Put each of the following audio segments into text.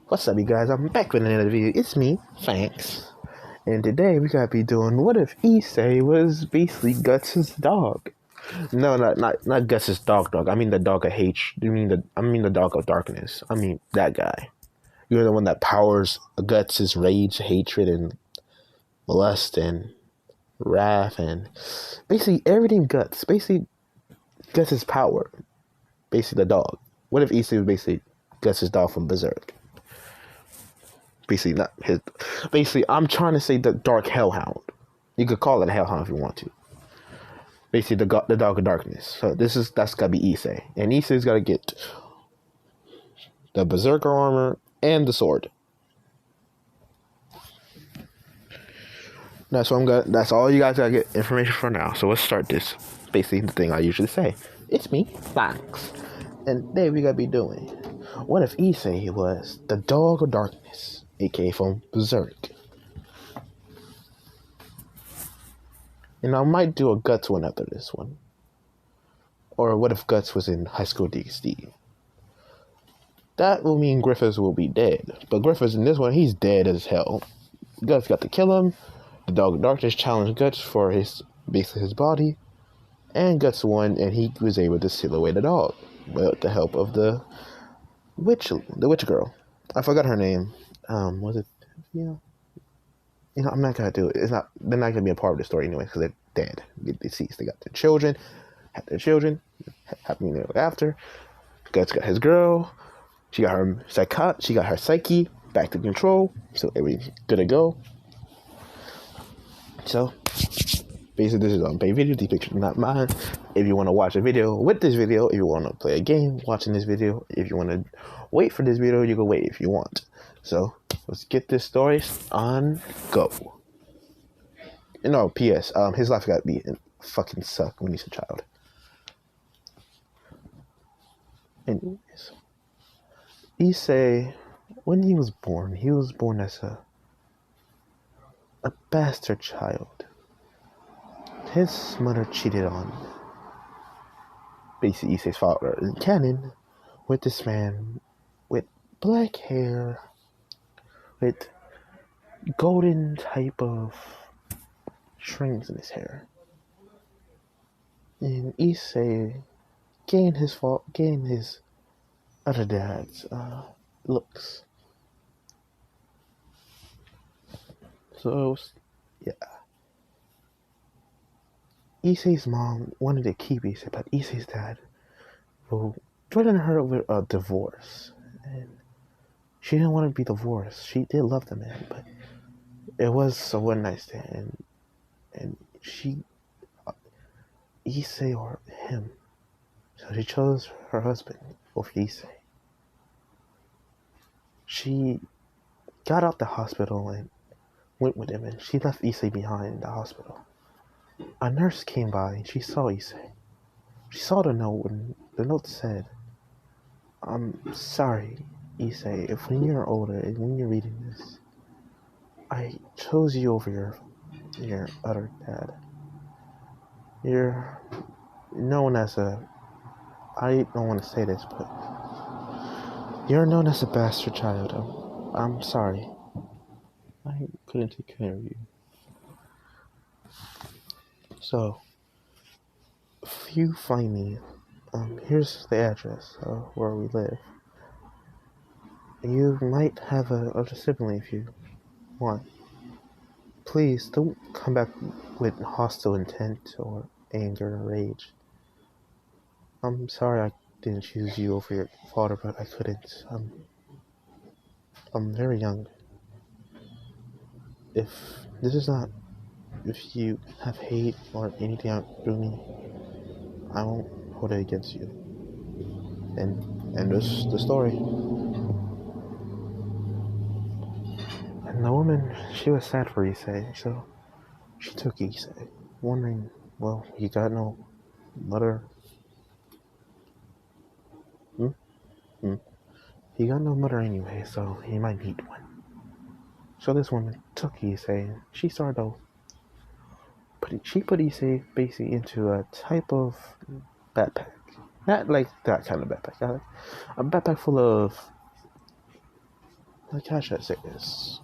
What's up, you guys? I'm back with another video. It's me, Thanks. And today we gotta be doing what if Issei was basically Guts' dog? No, not Guts' dog. I mean the dog of hate. I mean the dog of darkness. I mean that guy. You're the one that powers Guts' rage, hatred, and lust and wrath and basically everything Guts. Basically Guts' power. Basically the dog. What if Issei was basically Guts' dog from Berserk? Basically, not his. Basically, I'm trying to say the Dark Hellhound. You could call it a Hellhound if you want to. Basically, the Dog of Darkness. So that's gotta be Issei, and Issei's gotta get the Berserker armor and the sword. That's what I'm gonna. That's all you guys gotta get information for now. So let's start this. Basically, the thing I usually say. It's me, Fox, and today we gotta be doing. What if Issei was the Dog of Darkness? aka from Berserk. And I might do a Guts one after this one. Or what if Guts was in High School DxD? That will mean Griffiths will be dead. But Griffiths in this one, he's dead as hell. Guts got to kill him. The Dog of Darkness challenged Guts for basically his body. And Guts won, and he was able to seal away the dog. With the help of the witch girl. I forgot her name. Was it, you know, I'm not gonna do it. They're not gonna be a part of the story anyway because they're dead, they're deceased. They got their children, happening after. Guts got his girl. She got her psyche back to control, so everything's good to go. So basically, this is on pay video. These pictures are not mine. If you want to watch a video with this video, if you want to play a game watching this video, if you want to wait for this video, you can wait if you want. So let's get this story on go. No, P.S. His life got to be fucking suck when he's a child. Anyways, Issei, when he was born as a bastard child. His mother cheated on basically Issei's father in canon with this man with black hair, with golden type of strings in his hair. And Issei gained his other dad's looks. So, yeah. Issei's mom wanted to keep Issei, but Issei's dad threatened her with a divorce. And she didn't want to be divorced. She did love the man, but it was a one night stand. And Issei or him. So she chose her husband over Issei. She got out the hospital and went with him, and she left Issei behind in the hospital. A nurse came by and she saw Issei. She saw the note, and the note said, "I'm sorry, Issei, if when you're older and when you're reading this, I chose you over your other dad. You're known as I don't want to say this, but you're known as a bastard child. I'm sorry. I couldn't take care of you. So, if you find me, here's the address where we live. You might have a other sibling if you want. Please don't come back with hostile intent or anger or rage. I'm sorry I didn't choose you over your father, but I couldn't. I'm very young. If you have hate or anything out through me, I won't hold it against you." And this is the story. And the woman, she was sad for Issei, so she took Issei, wondering, well, he got no mother. He got no mother anyway, so he might need one. So this woman took Issei, and she started to she put Issei basically into a type of backpack. Not like that kind of backpack. A backpack full of Like, how should I say this?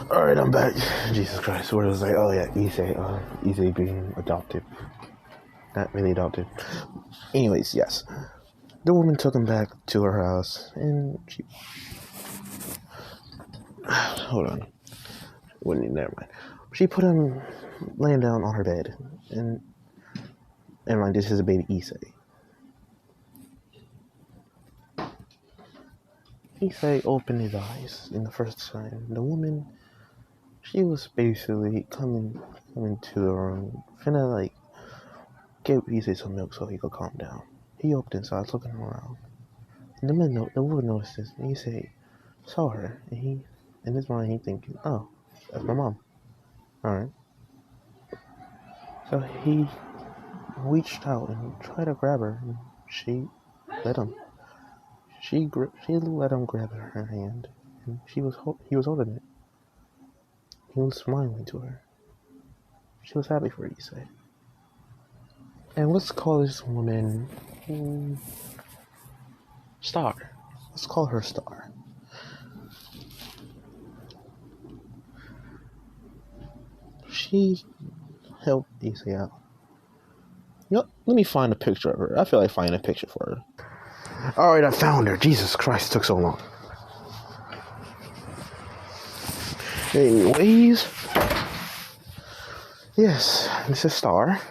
Alright, I'm back. Jesus Christ, where was I? Oh yeah, Issei being adopted. Not really adopted. Anyways, yes. The woman took him back to her house, and she... Hold on. Never mind. She put him laying down on her bed, and... Never mind, this is a baby Issei. Issei opened his eyes, and the first time, the woman... She was basically coming to the room, finna like give Issei some milk so he could calm down. He opened his eyes, looking around. And the woman noticed this, and Issei saw her, and in his mind, he thinking, "Oh, that's my mom." All right. So he reached out and tried to grab her, and she let him. She let him grab her hand, and he was holding it. He was smiling to her. She was happy for Issei. And let's call this woman Star. Let's call her Star. She helped Issei out. You know, let me find a picture of her. I feel like finding a picture for her. Alright, I found her. Jesus Christ, it took so long. Anyways, yes, this is Star.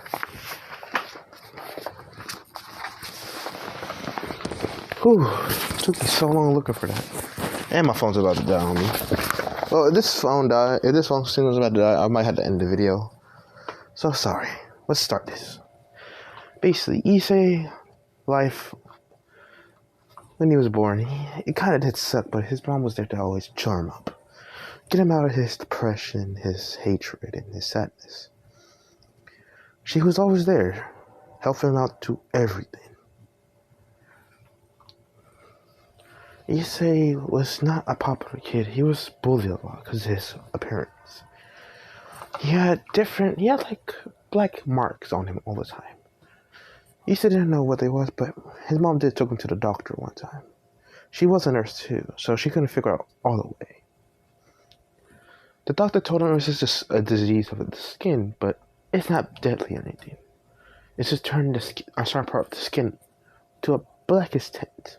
Whew, took me so long looking for that. And my phone's about to die on me. Well, if this phone signal was about to die, I might have to end the video. So sorry. Let's start this. Basically, Issei life, when he was born, it kind of did suck, but his mom was there to always cheer him up. Get him out of his depression, his hatred, and his sadness. She was always there, helping him out to everything. Issei was not a popular kid. He was bullied a lot because of his appearance. He had like black marks on him all the time. Issei didn't know what they was, but his mom did took him to the doctor one time. She was a nurse too, so she couldn't figure out all the way. The doctor told him it was just a disease of the skin, but it's not deadly or anything. It's just turning the skin, a certain part of the skin to a blackish tint.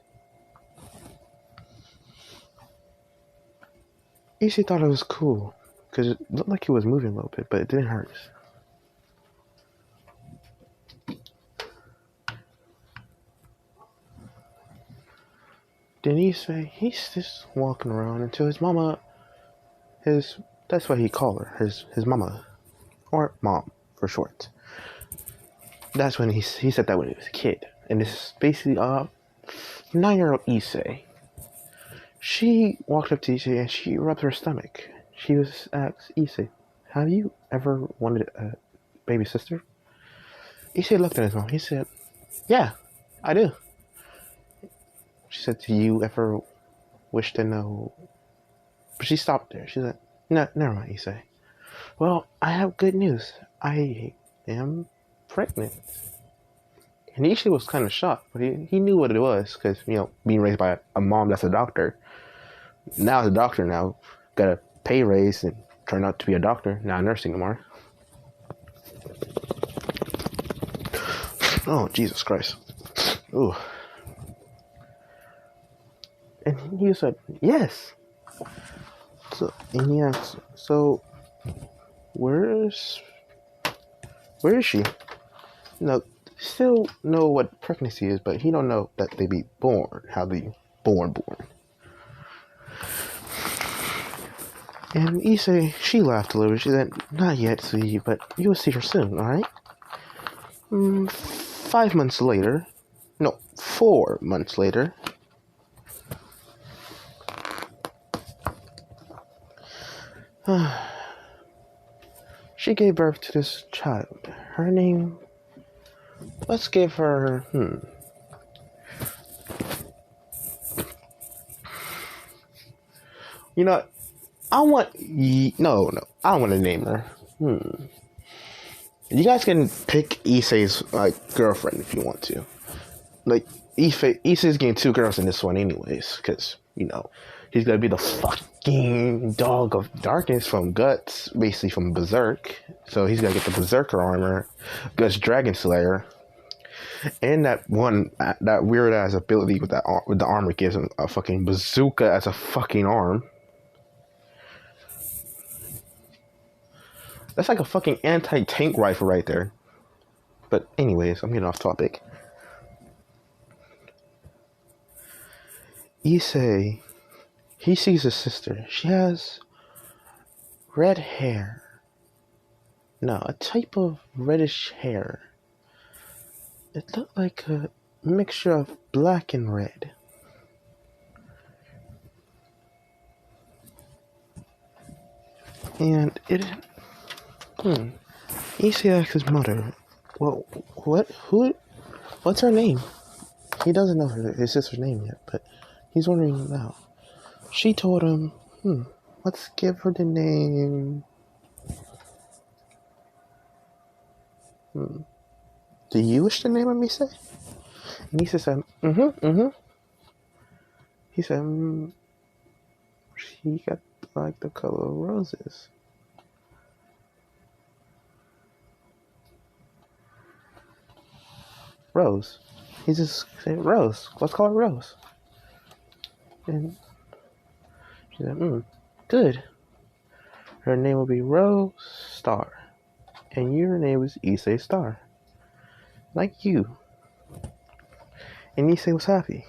Issei thought it was cool, because it looked like he was moving a little bit, but it didn't hurt. Then Issei, he's just walking around until his mama, that's what he called her, his mama, or mom for short. That's when he said that when he was a kid. And this is basically 9-year-old Issei. She walked up to Issei and she rubbed her stomach. She was asked, "Issei, have you ever wanted a baby sister?" Issei looked at his mom. He said, "Yeah, I do." She said, "Do you ever wish to know?" But she stopped there. She said, "No, never mind, Issei. Well, I have good news. I am pregnant." And Issei was kind of shocked, but he knew what it was because, being raised by a mom that's a doctor. Now as a doctor now, got a pay raise and turned out to be a doctor, not nursing anymore. Oh, Jesus Christ. Ooh. And he said, "Yes." So, and he asked, "So, where is she?" Still know what pregnancy is, but he don't know that they be born, how they born. And Issei, she laughed a little bit. She said, "Not yet, sweetie, but you'll see her soon, alright?" 4 months later, she gave birth to this child. Her name, let's give her, I want to name her. You guys can pick Issei's girlfriend if you want to. Like, Issei's getting 2 girls in this one anyways, because, you know, he's gonna be the fucking dog of darkness from Guts, basically from Berserk. So he's gonna get the Berserker armor, Guts Dragon Slayer, and that weird ass ability with the armor gives him a fucking bazooka as a fucking arm. That's like a fucking anti-tank rifle right there. But anyways, I'm getting off topic. Issei, he sees his sister. She has red hair. No, a type of reddish hair. It looked like a mixture of black and red. And Issei asks his mother, well, what's her name? He doesn't know his sister's name yet, but he's wondering now. She told him, let's give her the name. Do you wish the name of Issei? And Issei said, He said, she got like the color of roses. Rose. He just said, Rose. Let's call her Rose. And she said, good. Her name will be Rose Star. And your name is Issei Star. Like you. And Issei was happy.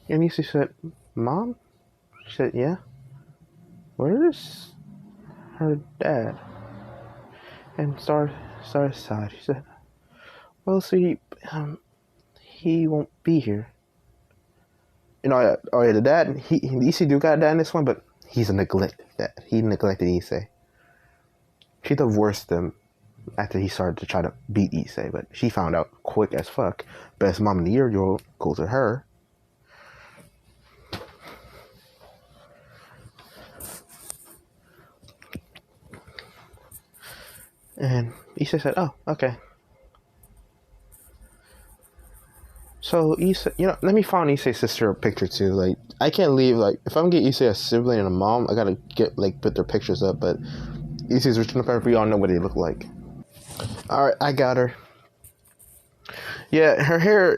And Issei said, Mom? She said, yeah. Where's her dad? And Star sighed. She said, well, see, he won't be here. You know, the dad, Issei do got a dad in this one, but he's a neglected dad. He neglected Issei. She divorced him after he started to try to beat Issei, but she found out quick as fuck. Best mom in the year goes to her. And Issei said, oh, okay. So Issei, let me find Issei's sister a picture too. Like, I can't leave, like, if I'm gonna get Issei a sibling and a mom, I gotta put their pictures up, but Issei's original parents, we all know what they look like. Alright, I got her. Yeah, her hair,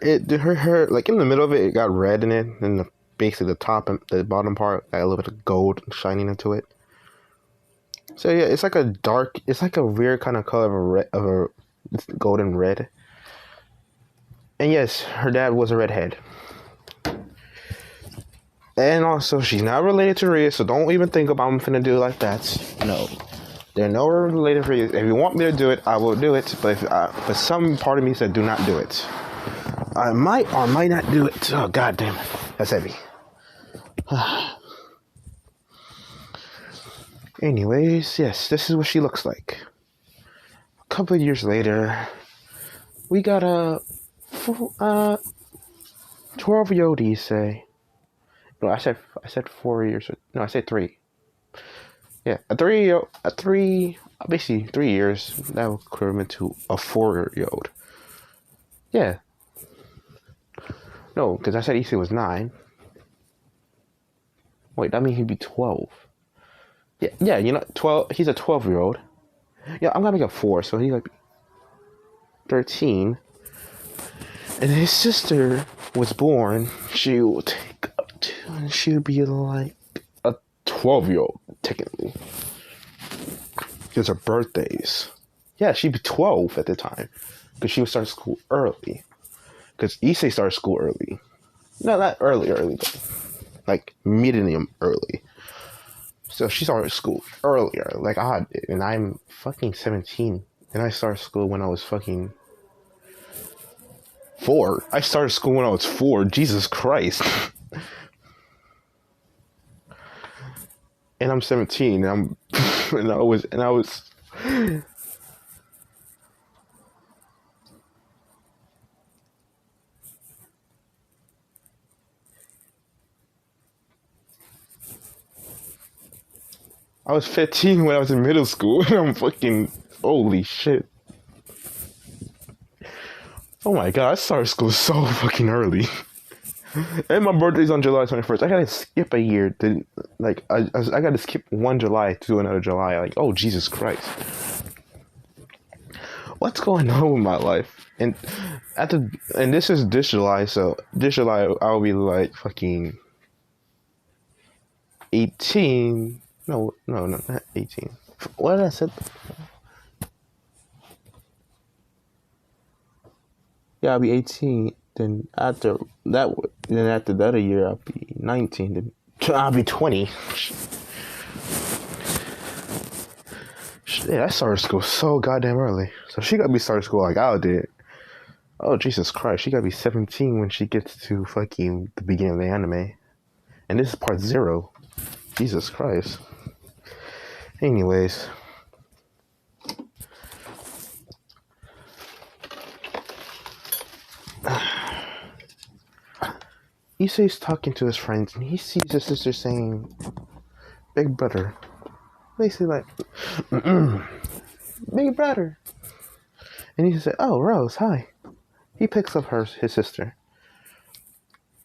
like, in the middle of it, it got red in it, and basically the top and the bottom part got a little bit of gold shining into it. So yeah, it's like a weird kind of color of a golden red. And yes, her dad was a redhead. And also, she's not related to Rhea, so don't even think about I'm finna do it like that. No. They're nowhere related to Rhea. If you want me to do it, I will do it. But but some part of me said do not do it. I might or might not do it. Oh, god damn it. That's heavy. Anyways, yes, this is what she looks like. A couple of years later, we got a 12-year-old Issei. No, I said 4 years. No, I said 3. Yeah, basically 3 years. That would equivalent to a 4-year-old. Yeah. No, because I said Issei was 9. Wait, that means he'd be 12. Yeah, 12. He's a 12-year-old. Yeah, I'm gonna make a 4, so he's like 13. And his sister was born. She will take up to, and she would be like a 12-year-old technically, because her birthdays. Yeah, she'd be 12 at the time, because she would start school early. Because Issei started school early. No, not early, but like medium early. So she started school earlier, like I did, and I'm fucking 17, and I started school when I was fucking 4. I started school when I was 4. Jesus Christ. And I'm 17, and I was I was 15 when I was in middle school, and I'm fucking, holy shit. Oh my god, I started school so fucking early. And my birthday's on July 21st. I gotta skip a year to, like, I gotta skip one July to another July. Like, oh, Jesus Christ. What's going on with my life? And this is this July, so this July I'll be like fucking 18. No, not 18. What did I say? Yeah, I'll be 18. Then after the other year, I'll be 19. Then I'll be 20. Shit, I started school so goddamn early. So she gotta be starting school like I did. Oh, Jesus Christ. She gotta be 17 when she gets to fucking the beginning of the anime. And this is part 0. Jesus Christ. Anyways. Issei's talking to his friends and he sees his sister saying, "Big brother." Basically like, "Big brother." And he said, "Oh, Rose, hi." He picks up his sister.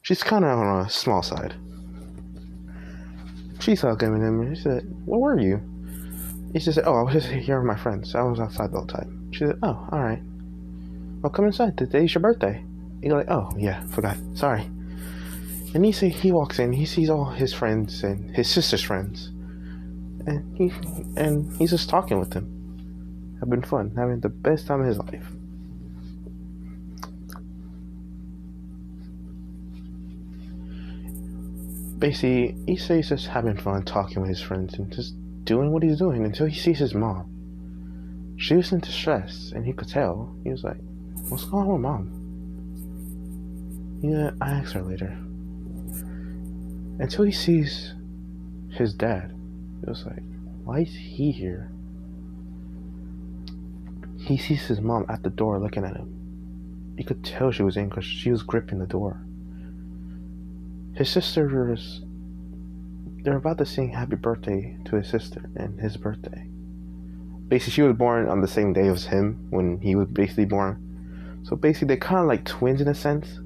She's kind of on a small side. She's talking to him and he said, "Where were you?" He just said, "Oh, I was just here with my friends. I was outside the whole time." She said, "Oh, alright. Well, come inside. Today's your birthday." He's like, "Oh, yeah, forgot. Sorry." And he walks in, he sees all his friends and his sister's friends. And he's just talking with them. Having fun, having the best time of his life. Basically, Issei's just having fun talking with his friends and just doing what he's doing until he sees his mom. She was in distress, and he could tell. He was like, "What's going on with Mom?" Yeah, I asked her later. Until he sees his dad. He was like, why is he here? He sees his mom at the door looking at him. You could tell she was angry because she was gripping the door. His sisters, they're about to sing happy birthday to his sister and his birthday. Basically, she was born on the same day as him when he was basically born. So basically, they're kind of like twins in a sense.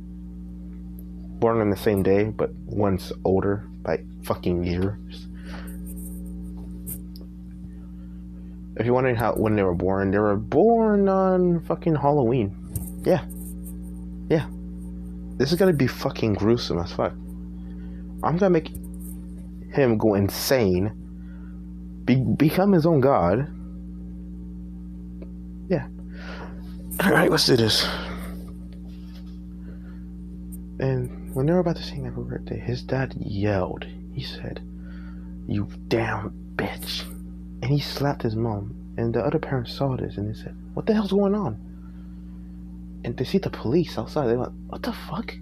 Born on the same day, but one's older by fucking years. If you're wondering when they were born on fucking Halloween. Yeah. This is gonna be fucking gruesome as fuck. I'm gonna make him go insane. Become his own god. Yeah. Alright, let's do this. And when they were about to sing happy birthday, his dad yelled. He said, "You damn bitch." And he slapped his mom. And the other parents saw this and they said, "What the hell's going on?" And they see the police outside. They went, "What the fuck?"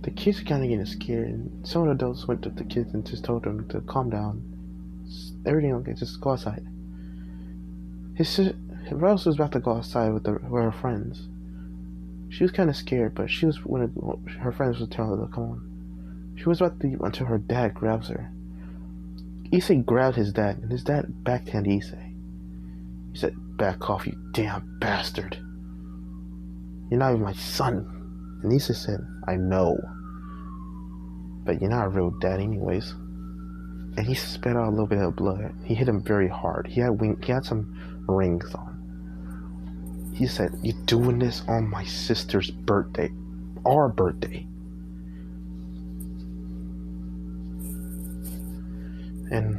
The kids are kind of getting scared. And some of the adults went to the kids and just told them to calm down. Everything okay, just go outside. Rose was about to go outside with her friends. She was kind of scared, but her friends would tell her to come on. She was about to leave until her dad grabs her. Issei grabbed his dad, and his dad backhanded Issei. He said, "Back off, you damn bastard. You're not even my son." And Issei said, "I know. But you're not a real dad anyways." And he spit out a little bit of blood. He hit him very hard. He had some rings on. He said, "You're doing this on my sister's birthday. Our birthday." And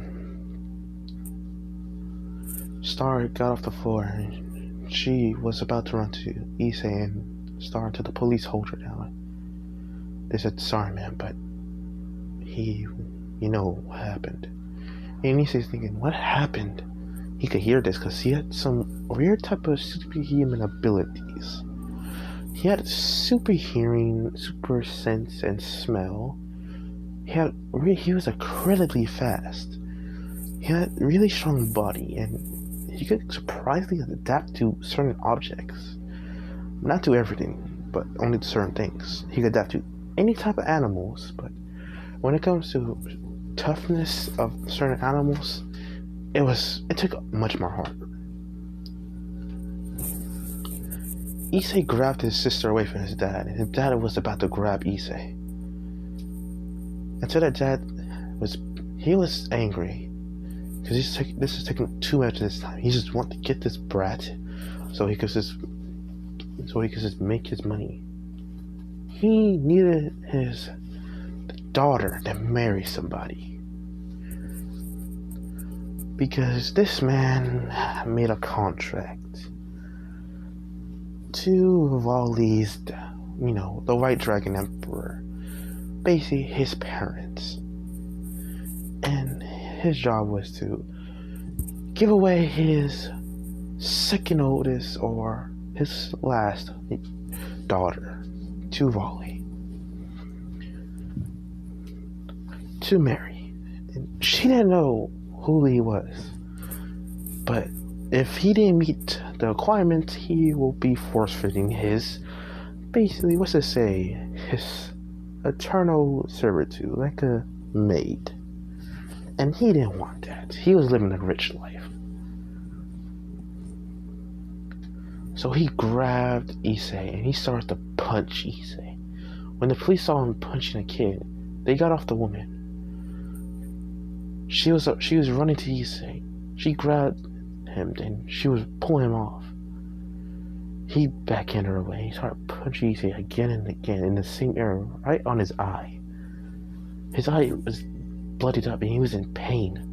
Star got off the floor and she was about to run to Issei and Star until the police hold her down. They said, "Sorry man, but you know what happened." And Issei's thinking, what happened? He could hear this because he had some weird type of superhuman abilities. He had super hearing, super sense and smell. He was incredibly fast. He had a really strong body and he could surprisingly adapt to certain objects. Not to everything, but only to certain things. He could adapt to any type of animals, but when it comes to toughness of certain animals, it took much more hard. Issei grabbed his sister away from his dad, and his dad was about to grab Issei. Until that dad was angry because this is taking too much of his time. He just wanted to get this brat so he could just make his money. He needed his daughter to marry somebody because this man made a contract to Vali's, the White Dragon Emperor, basically his parents, and his job was to give away his second oldest or his last daughter to Vali to marry. And she didn't know who he was, but if he didn't meet the requirements, he will be force-fitting his, basically, his eternal servitude, like a maid. And he didn't want that. He was living a rich life. So he grabbed Issei and he started to punch Issei. When the police saw him punching a kid, they got off the woman. She was running to Issei. She grabbed him and she was pulling him off. He backhanded her away. He started punching Issei again and again in the same area, right on his eye. His eye was bloodied up and he was in pain.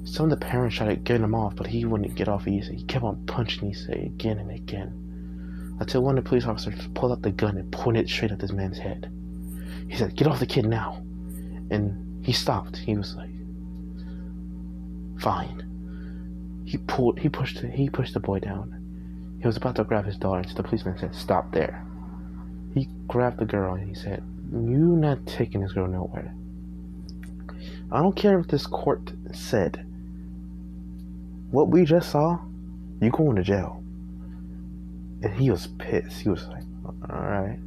Some of the parents tried to get him off, but he wouldn't get off Issei. He kept on punching Issei again and again, until one of the police officers pulled out the gun and pointed it straight at this man's head. He said, "Get off the kid now." And he stopped. He was like, "Fine." He pushed the boy down. He was about to grab his daughter, so the policeman said, "Stop there." He grabbed the girl and he said, "You're not taking this girl nowhere. I don't care if this court said what we just saw, you going to jail." And he was pissed. He was like, "Alright."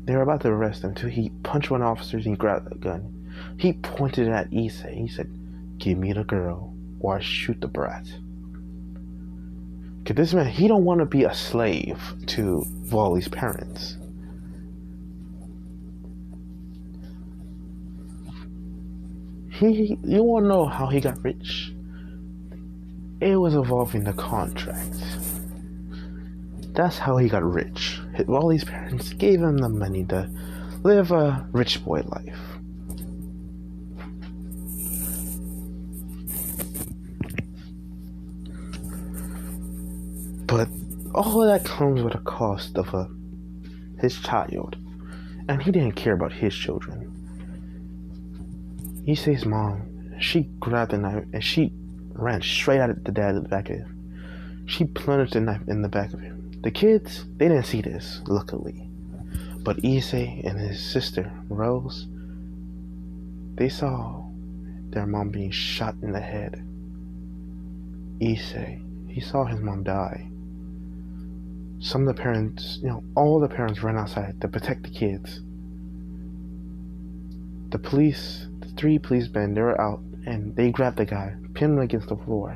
They were about to arrest him until he punched one officer and he grabbed the gun. He pointed it at Issei. He said, "Give me the girl or I shoot the brat." Because this man, he don't want to be a slave to Vali's parents. You want to know how he got rich? It was involving the contract. That's how he got rich. Vali's parents gave him the money to live a rich boy life. But all of that comes with a cost of his child. And he didn't care about his children. Issei's mom, she grabbed the knife and she ran straight at the dad in the back of him. She plunged the knife in the back of him. The kids, they didn't see this, luckily. But Issei and his sister, Rose, they saw their mom being shot in the head. Issei, he saw his mom die. Some of the parents, all the parents ran outside to protect the kids. The police, the 3 policemen, they were out and they grabbed the guy, pinned him against the floor.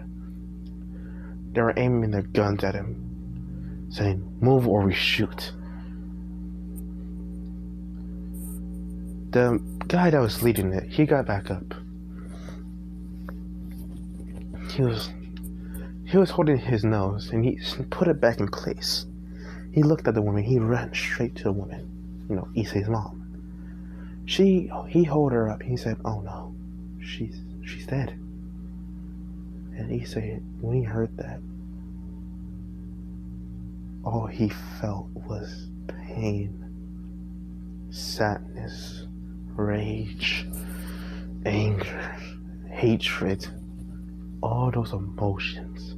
They were aiming their guns at him, saying, "Move or we shoot." The guy that was leading it, he got back up. He was holding his nose and he put it back in place. He looked at the woman. He ran straight to the woman, Issei's mom. He held her up. He said, "Oh no, she's dead." And Issei, when he heard that, all he felt was pain, sadness, rage, anger, hatred, all those emotions.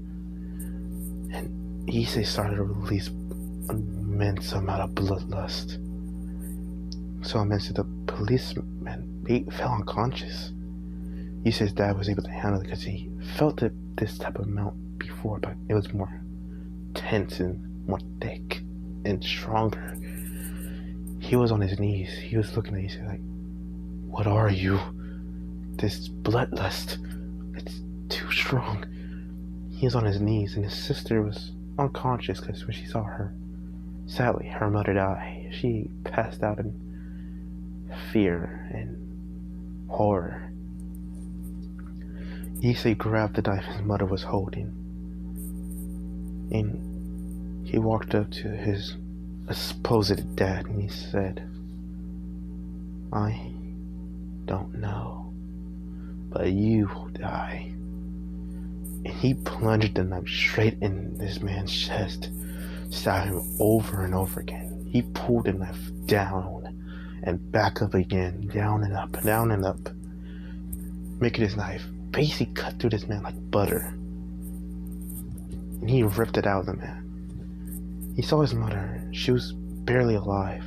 And Issei started to release an immense amount of bloodlust. So immense that the policeman, they fell unconscious. Issei's dad was able to handle it because he felt this type of amount before, but it was more tense and more thick and stronger. He was on his knees. He was looking at Issei like, "What are you? This bloodlust, it's too strong." He was on his knees and his sister was unconscious because when she saw her, sadly, her mother die, she passed out in fear and horror. Issei grabbed the knife his mother was holding, and he walked up to his supposed dad and he said, "I don't know, but you will die." And he plunged the knife straight in this man's chest, stabbing him over and over again. He pulled the knife down and back up again, down and up, making his knife basically cut through this man like butter. And he ripped it out of the man. He saw his mother. She was barely alive.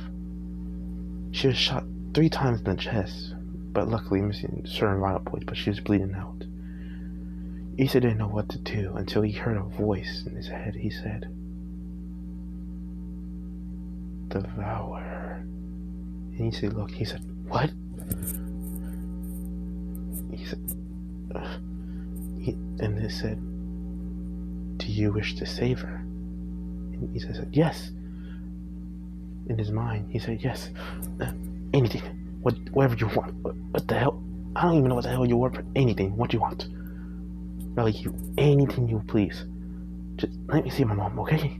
She was shot 3 times in the chest, but luckily missing certain vital points, but she was bleeding out. Issei didn't know what to do until he heard a voice in his head. He said, "Devour." And Issei looked. He said, "What?" He said, and they said, "Do you wish to save her?" And Issei said, "Yes." In his mind, he said, "Yes, anything, whatever you want." What the hell? I don't even know what the hell you want, but anything. What do you want? Really, anything you please. Just let me see my mom, okay?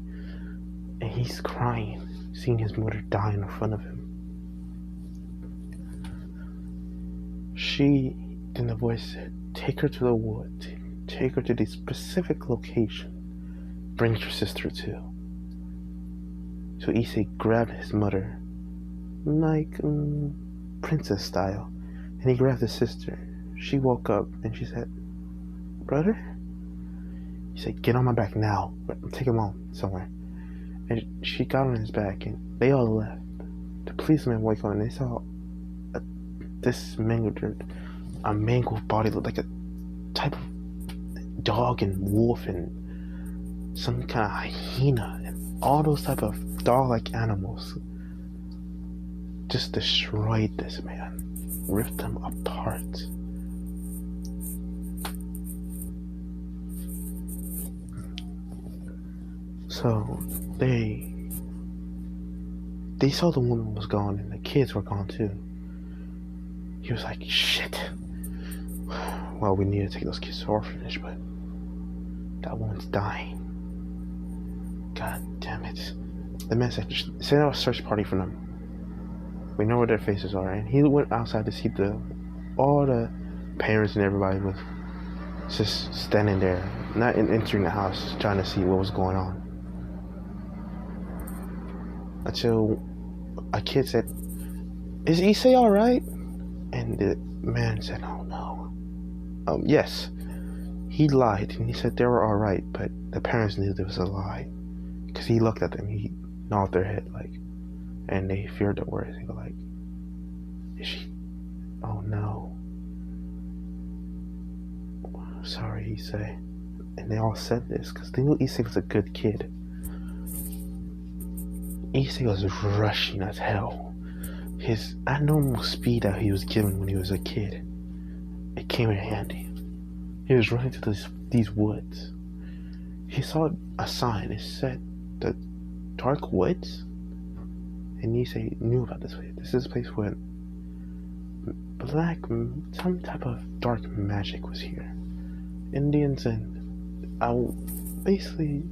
And he's crying, seeing his mother die in front of him. Then the voice said, "Take her to the woods. Take her to the specific location. Bring your sister too." So Issei grabbed his mother, like princess style, and he grabbed his sister. She woke up and she said, "Brother?" He said, "Get on my back now. Take him home somewhere." And she got on his back and they all left. The policeman woke up and they saw this a mangled body, looked like a type of dog and wolf and some kind of hyena and all those type of dog-like animals. Just destroyed this man, ripped him apart. So they saw the woman was gone and the kids were gone too. He was like, "Shit. Well, we need to take those kids to the orphanage, but that woman's dying. God damn it." The man said, "Send out a search party for them. We know where their faces are." And he went outside to see all the parents and everybody was just standing there, not entering the house, trying to see what was going on. Until a kid said, "Is Issei alright?" And the man said, "Oh no. Yes." He lied and he said they were alright, but the parents knew there was a lie. Because he looked at them, he nodded their head like, and they feared the words. They were like, "Is she? Oh no. Sorry," he said. And they all said this because they knew Issei was a good kid. Issei was rushing as hell. His abnormal speed that he was given when he was a kid, it came in handy. He was running to these woods. He saw a sign. It said the Dark Woods. And Issei knew about this place. This is a place where some type of dark magic was here. Indians and basically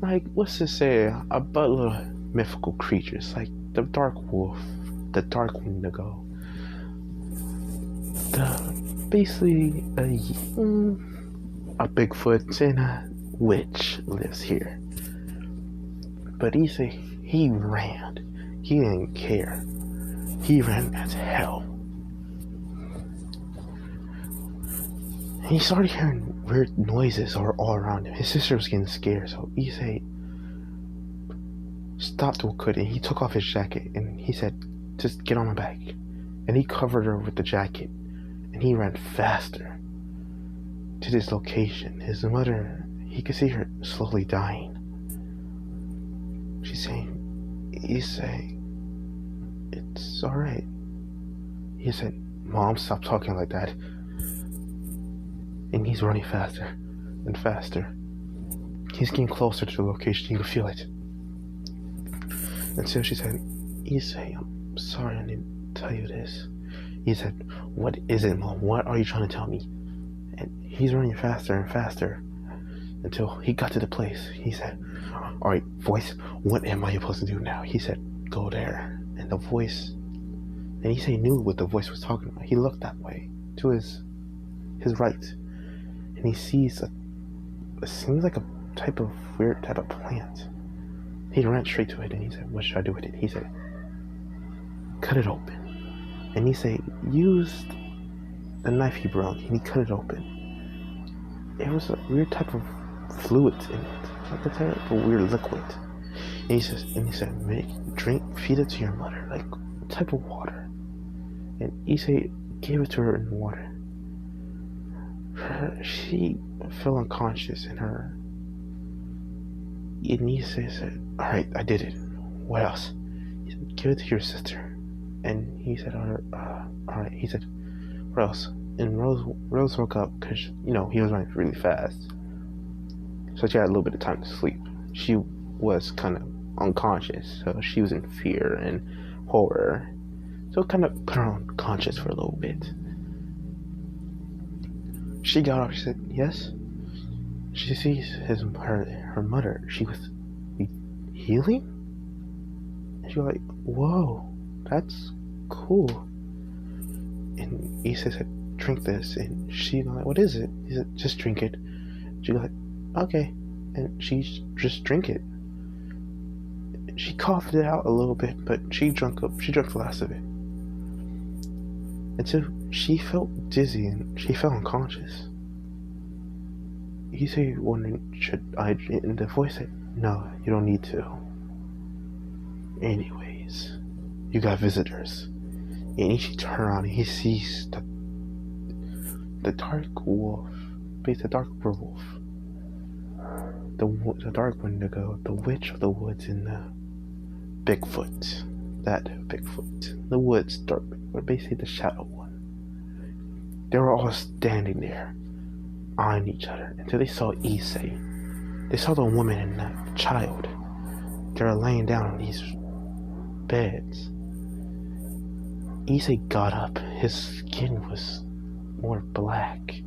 like, what's to say about little mythical creatures like the dark wolf, the dark windigo, basically a Bigfoot and a witch lives here. But Issei, he ran. He didn't care. He ran as hell. He started hearing weird noises all around him. His sister was getting scared, so Issei stopped what could, and he took off his jacket, and he said, "Just get on my back." And he covered her with the jacket, and he ran faster to this location. His mother, he could see her slowly dying. She's saying, "Issei, it's alright." He said, "Mom, stop talking like that." And he's running faster and faster. He's getting closer to the location. You can feel it. And so she said, Issei, I'm sorry I didn't tell you this. He said, what is it, Mom? What are you trying to tell me? And he's running faster and faster until he got to the place. He said, all right, voice, what am I supposed to do now? He said, go there. And the voice, and he knew what the voice was talking about. He looked that way to his right, and he sees it seems like a weird type of plant. He ran straight to it, and he said, what should I do with it? He said, cut it open. And he said, use the knife he brought, and he cut it open. It was a weird type of fluid in it, like a type of weird liquid. And he said, feed it to your mother, like a type of water. And Issei gave it to her in the water. She fell unconscious in her. And Issei said, all right, I did it. What else? He said, give it to your sister. And he said, all right. He said, what else? And Rose woke up because, he was running really fast. So she had a little bit of time to sleep. She was kind of unconscious, so she was in fear and horror. So it kind of put her unconscious for a little bit. She got up, she said, yes? She sees her mother. She was healing? And she was like, whoa, that's cool. And Issa said, drink this. And she was like, what is it? He said, just drink it. She was like, okay. And she just drank it. She coughed it out a little bit, but she drank the last of it. Until she felt dizzy and she fell unconscious. He said, wondering, should I? And the voice said, no, you don't need to. Anyways, you got visitors. And he turned around and he sees the dark wolf, the dark werewolf, the dark Wendigo, the witch of the woods, and the Bigfoot. That Bigfoot. The woods, dark, or basically the shadow one. They were all standing there, eyeing each other, until they saw Issei. They saw the woman and the child. They were laying down on these beds. Issei got up. His skin was more black.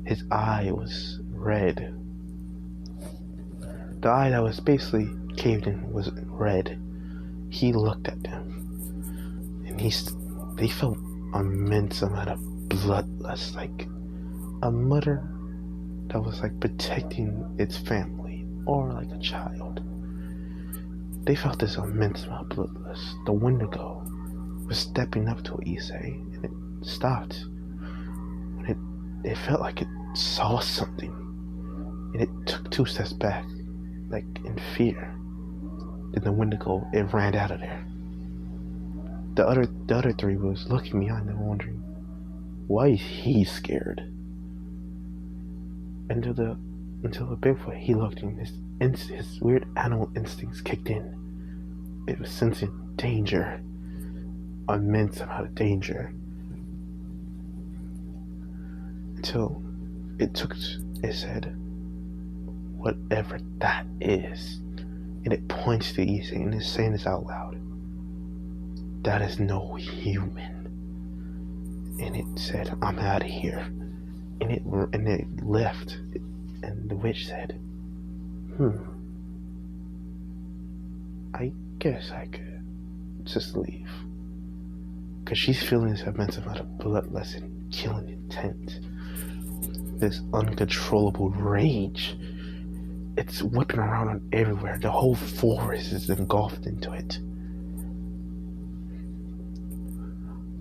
His eye was red. The eye that was basically caved in was red. He looked at them, and they felt immense amount of bloodlust, like a mother that was like protecting its family, or like a child. They felt this immense amount of bloodlust. The Wendigo was stepping up to Issei, and it stopped. And it felt like it saw something, and it took 2 steps back, like in fear. Then the Wendigo, it ran out of there. The other 3 was looking behind them, wondering, why is he scared? Until the Bigfoot, he looked, and his weird animal instincts kicked in. It was sensing danger, immense amount of danger. Until it said, whatever that is. And it points to Issei and is saying this out loud. That is no human. And it said, I'm out of here. And it left. And the witch said, I guess I could just leave. Because she's feeling this immense amount of bloodlust and killing intent. This uncontrollable rage. It's whipping around on everywhere. The whole forest is engulfed into it.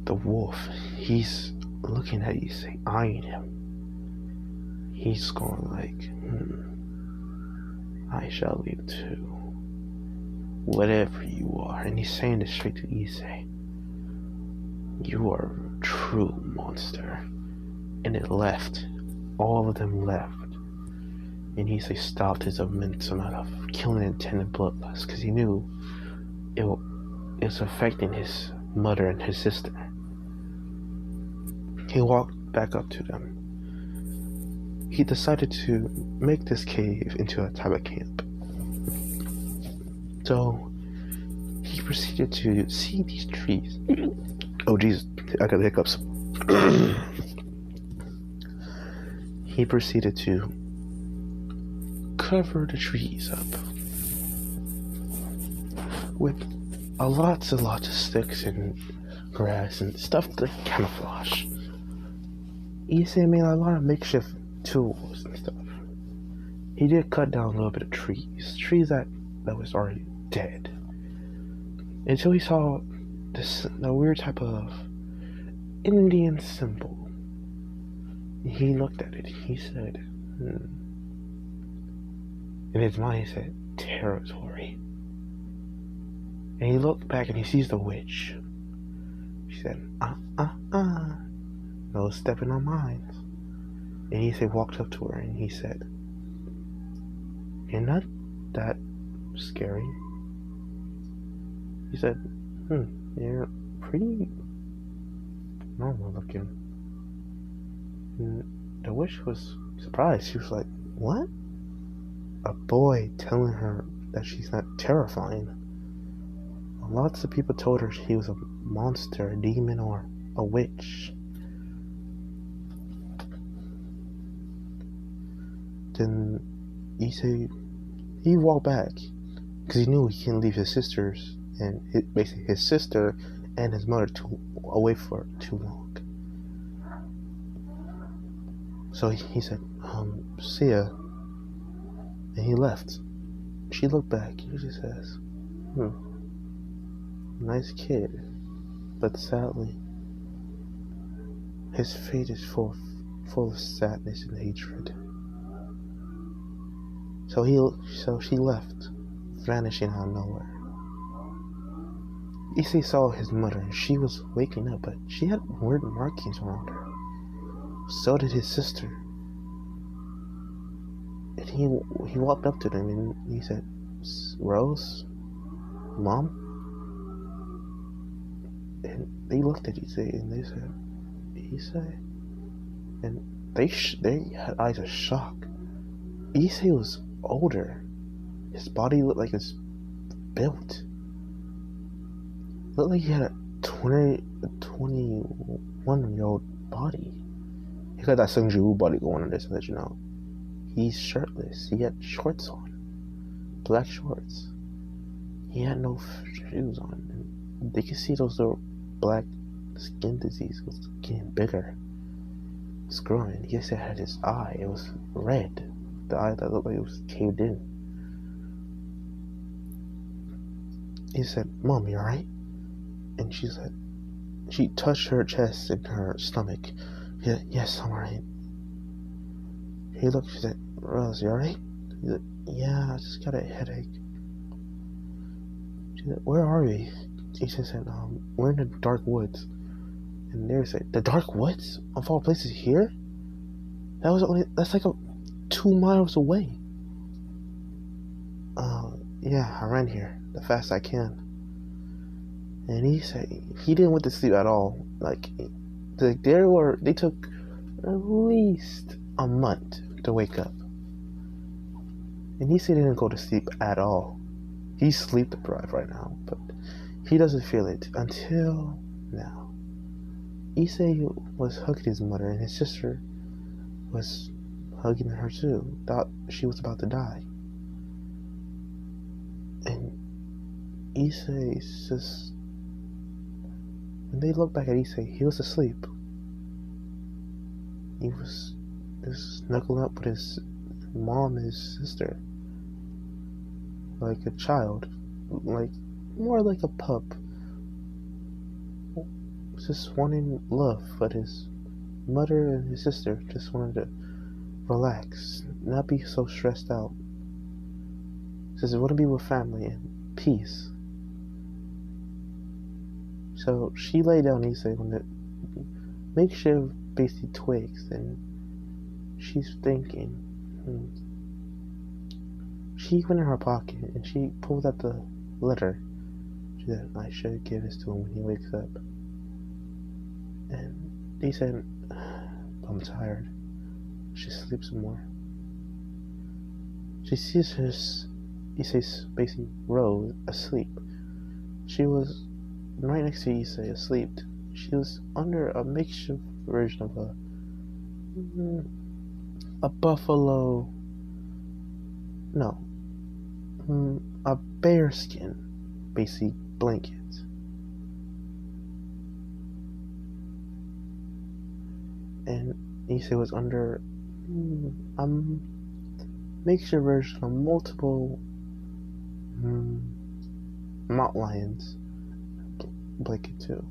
The wolf, he's looking at Issei, eyeing him. He's going like, I shall leave too. Whatever you are. And he's saying this straight to Issei. You are a true monster. And it left. All of them left. And Issei stopped his immense amount of killing intent and bloodlust, because he knew it was affecting his mother and his sister. He walked back up to them. he decided to make this cave into a type of camp. So he proceeded to see these trees. Oh jeez, I got the hiccups. He proceeded to cover the trees up with lots and lots of sticks and grass and stuff to camouflage. Issei made a lot of makeshift tools and stuff. He did cut down a little bit of trees that was already dead, until he saw the weird type of Indian symbol. He looked at it. He said, In his mind, he said, territory. And he looked back and he sees the witch. She said, no stepping on mine. And he said, walked up to her and he said, you're not that scary. He said, you're pretty normal looking. And the witch was surprised. She was like, what? A boy telling her that she's not terrifying. Lots of people told her he was a monster, a demon, or a witch. Then he walked back because he knew he couldn't leave his sisters and basically his sister and his mother away for too long. So he said, see ya. And he left. She looked back. He just says, nice kid. But sadly, his fate is full of sadness and hatred. So she left, vanishing out of nowhere. Issei saw his mother, and she was waking up, but she had weird markings around her. So did his sister. And he walked up to them and he said, Rose? Mom? And they looked at Issei and they said, Issei? And they had eyes of shock. Issei was older. His body looked like it's built. Looked like he had a 21-year-old body. He got that Sungju body going on there, so that you know. He's shirtless. He had shorts on. Black shorts. He had no shoes on. And they could see those little black skin disease was getting bigger. It was growing. He said had his eye. It was red. The eye that looked like it was caved in. He said, Mom, you alright? And she said, she touched her chest and her stomach. He said, yes, I'm alright. He looked, she said, Rose, you alright? He said, yeah, I just got a headache. She said, where are we? He said, we're in the dark woods. And they said, the dark woods? Of all places here? That's like 2 miles away. Yeah, I ran here the fast I can. And he said he didn't want to sleep at all. Like they took at least a month to wake up. And he said he didn't go to sleep at all. He's sleep deprived right now, but he doesn't feel it until now. Issei was hugging his mother and his sister was hugging her too. Thought she was about to die. And Issei's just, when they look back at Issei, he was asleep. He was just snuggling up with his mom and his sister. Like a child. Like, more like a pup. Just wanting love, but his mother and his sister just wanted to relax, not be so stressed out. Says they want to be with family and peace. So she lay down Issei on the makeshift basically twigs, and she's thinking. She went in her pocket and she pulled out the letter. She said, I should give this to him when he wakes up. And he said, I'm tired. She sleeps some more. She sees her, Issei's basically Rose asleep. She was right next to Issei asleep. She was under a makeshift version of a buffalo. No, a bearskin, basically blanket. And Issei was under a makeshift version of multiple mountain lions blanket too.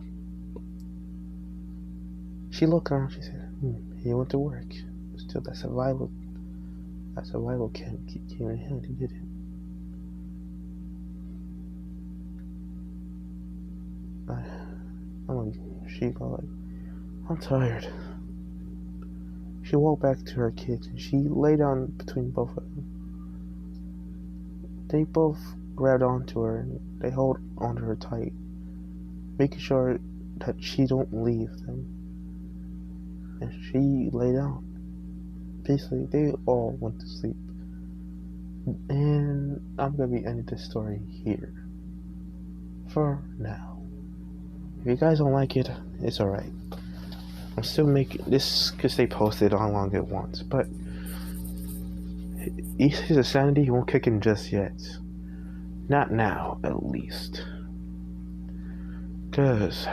She looked around. She said, "He went to work. Still, that survival camp came in handy, did it?" She got like, "I'm tired." She walked back to her kids and she lay down between both of them. They both grabbed onto her and they hold onto her tight, making sure that she don't leave them. And she lay down. Basically, they all went to sleep. And I'm gonna be ending this story here. For now. If you guys don't like it, it's alright. I'm still making this could stay posted on long at once, but his sanity won't kick in just yet. Not now, at least. Cause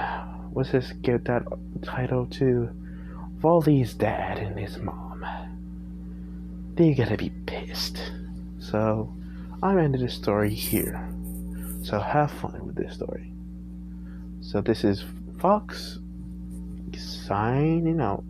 let's just give that title to Volley's dad and his mom. They're gonna be pissed. So I'm ending the story here. So have fun with this story. So this is Fox signing out.